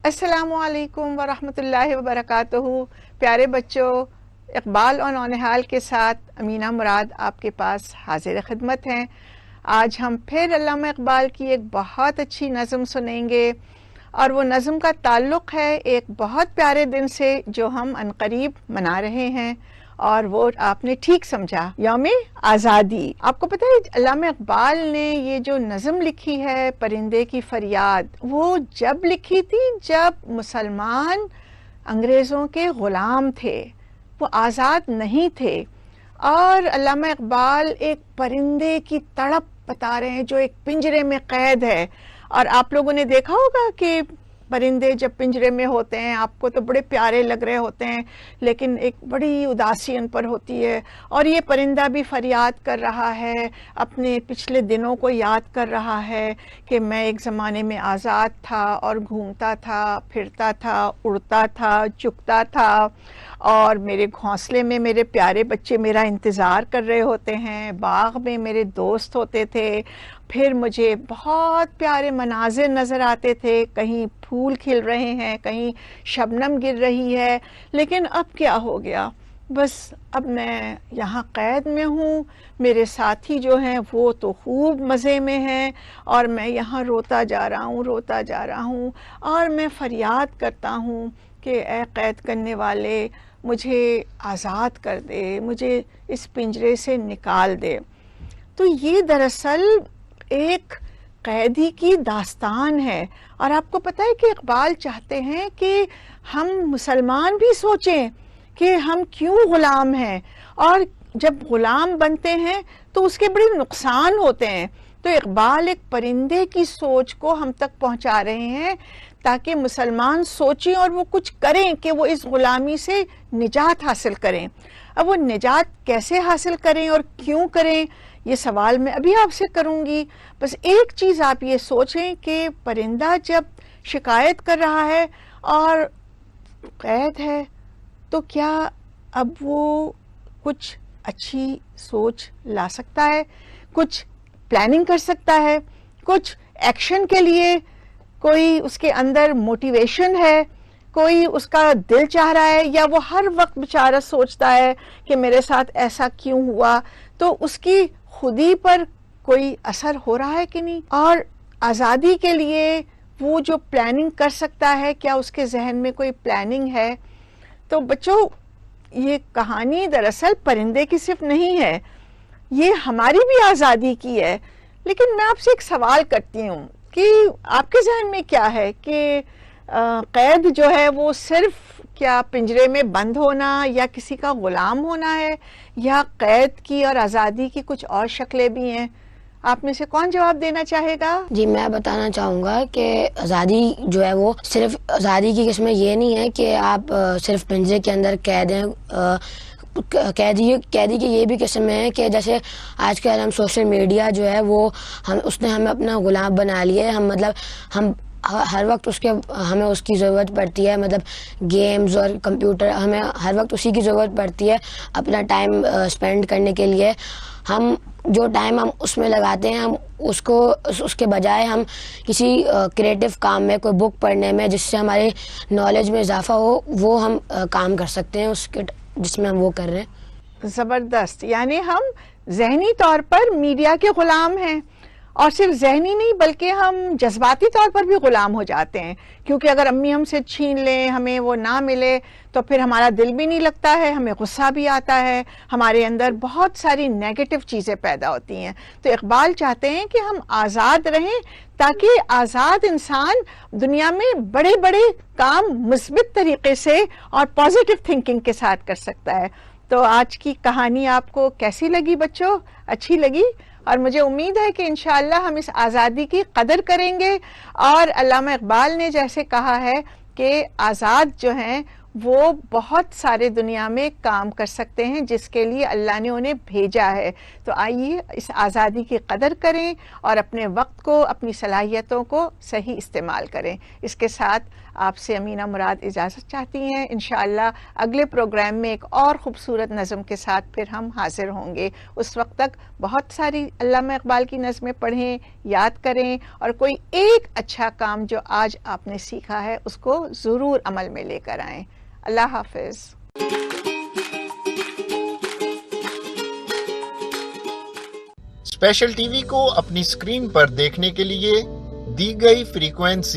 السلام علیکم ورحمۃ اللہ وبرکاتہ. پیارے بچوں، اقبال اور نونہال کے ساتھ امینہ مراد آپ کے پاس حاضر خدمت ہیں. آج ہم پھر علامہ اقبال کی ایک بہت اچھی نظم سنیں گے، اور وہ نظم کا تعلق ہے ایک بہت پیارے دن سے جو ہم عنقریب منا رہے ہیں، اور وہ آپ نے ٹھیک سمجھا، یوم آزادی. آپ کو پتہ ہے علامہ اقبال نے یہ جو نظم لکھی ہے پرندے کی فریاد، وہ جب لکھی تھی جب مسلمان انگریزوں کے غلام تھے، وہ آزاد نہیں تھے. اور علامہ اقبال ایک پرندے کی تڑپ بتا رہے ہیں جو ایک پنجرے میں قید ہے. اور آپ لوگوں نے دیکھا ہوگا کہ پرندے جب پنجرے میں ہوتے ہیں آپ کو تو بڑے پیارے لگ رہے ہوتے ہیں، لیکن ایک بڑی اداسی ان پر ہوتی ہے. اور یہ پرندہ بھی فریاد کر رہا ہے، اپنے پچھلے دنوں کو یاد کر رہا ہے کہ میں ایک زمانے میں آزاد تھا اور گھومتا تھا، پھرتا تھا، اڑتا تھا، چکتا تھا، اور میرے گھونسلے میں میرے پیارے بچے میرا انتظار کر رہے ہوتے ہیں، باغ میں میرے دوست ہوتے تھے، پھر مجھے بہت پیارے مناظر نظر آتے تھے، کہیں پھول کھل رہے ہیں، کہیں شبنم گر رہی ہے. لیکن اب کیا ہو گیا؟ بس اب میں یہاں قید میں ہوں، میرے ساتھی جو ہیں وہ تو خوب مزے میں ہیں، اور میں یہاں روتا جا رہا ہوں، روتا جا رہا ہوں، اور میں فریاد کرتا ہوں کہ اے قید کرنے والے، مجھے آزاد کر دے، مجھے اس پنجرے سے نکال دے. تو یہ دراصل ایک قیدی کی داستان ہے. اور آپ کو پتہ ہے کہ اقبال چاہتے ہیں کہ ہم مسلمان بھی سوچیں کہ ہم کیوں غلام ہیں، اور جب غلام بنتے ہیں تو اس کے بڑے نقصان ہوتے ہیں. تو اقبال ایک پرندے کی سوچ کو ہم تک پہنچا رہے ہیں تاکہ مسلمان سوچیں اور وہ کچھ کریں کہ وہ اس غلامی سے نجات حاصل کریں. اب وہ نجات کیسے حاصل کریں اور کیوں کریں، یہ سوال میں ابھی آپ سے کروں گی. بس ایک چیز آپ یہ سوچیں کہ پرندہ جب شکایت کر رہا ہے اور قید ہے، تو کیا اب وہ کچھ اچھی سوچ لا سکتا ہے، کچھ پلاننگ کر سکتا ہے، کچھ ایکشن کے لیے کوئی اس کے اندر موٹیویشن ہے، کوئی اس کا دل چاہ رہا ہے، یا وہ ہر وقت بیچارہ سوچتا ہے کہ میرے ساتھ ایسا کیوں ہوا؟ تو اس کی خودی پر کوئی اثر ہو رہا ہے کہ نہیں؟ اور آزادی کے لیے وہ جو پلاننگ کر سکتا ہے، کیا اس کے ذہن میں کوئی پلاننگ ہے؟ تو بچوں، یہ کہانی دراصل پرندے کی صرف نہیں ہے، یہ ہماری بھی آزادی کی ہے. لیکن میں آپ سے ایک سوال کرتی ہوں کہ آپ کے ذہن میں کیا ہے کہ قید جو ہے وہ صرف کیا پنجرے میں بند ہونا یا کسی کا غلام ہونا ہے، یا قید کی اور آزادی کی کچھ اور شکلیں بھی ہیں؟ آپ میں سے کون جواب دینا چاہے گا؟ جی، میں بتانا چاہوں گا کہ آزادی جو ہے وہ صرف آزادی کی قسم یہ نہیں ہے کہ آپ صرف پنجرے کے اندر قید ہیں. قیدی کی یہ بھی قسم ہے کہ جیسے آج کل ہم سوشل میڈیا جو ہے وہ اس نے ہمیں اپنا غلام بنا لیا ہے. ہم ہر وقت ہمیں اس کی ضرورت پڑتی ہے، مطلب گیمز اور کمپیوٹر، ہمیں ہر وقت اسی کی ضرورت پڑتی ہے اپنا ٹائم اسپینڈ کرنے کے لیے. ہم جو ٹائم ہم اس میں لگاتے ہیں، ہم اس کے بجائے ہم کسی کریٹو کام میں، کوئی بک پڑھنے میں جس سے ہمارے نالج میں اضافہ ہو، وہ ہم کام کر سکتے ہیں جس میں ہم وہ کر رہے ہیں. زبردست. یعنی ہم ذہنی طور پر میڈیا کے غلام ہیں، اور صرف ذہنی نہیں بلکہ ہم جذباتی طور پر بھی غلام ہو جاتے ہیں، کیونکہ اگر امی ہم سے چھین لیں، ہمیں وہ نہ ملے، تو پھر ہمارا دل بھی نہیں لگتا ہے، ہمیں غصہ بھی آتا ہے، ہمارے اندر بہت ساری نیگیٹو چیزیں پیدا ہوتی ہیں. تو اقبال چاہتے ہیں کہ ہم آزاد رہیں تاکہ آزاد انسان دنیا میں بڑے بڑے کام مثبت طریقے سے اور پازیٹیو تھنکنگ کے ساتھ کر سکتا ہے. تو آج کی کہانی آپ کو کیسی لگی بچوں؟ اچھی لگی؟ اور مجھے امید ہے کہ انشاءاللہ ہم اس آزادی کی قدر کریں گے. اور علامہ اقبال نے جیسے کہا ہے کہ آزاد جو ہیں وہ بہت سارے دنیا میں کام کر سکتے ہیں جس کے لیے اللہ نے انہیں بھیجا ہے. تو آئیے اس آزادی کی قدر کریں اور اپنے وقت کو، اپنی صلاحیتوں کو صحیح استعمال کریں. اس کے ساتھ آپ سے امینہ مراد اجازت چاہتی ہیں. انشاءاللہ اگلے پروگرام میں ایک اور خوبصورت نظم کے ساتھ پھر ہم حاضر ہوں گے. اس وقت تک بہت ساری علامہ اقبال کی نظمیں پڑھیں، یاد کریں، اور کوئی ایک اچھا کام جو آج آپ نے سیکھا ہے اس کو ضرور عمل میں لے کر آئیں. اللہ حافظ. اسپیشل ٹی وی کو اپنی اسکرین پر دیکھنے کے لیے دی گئی فریکوینسی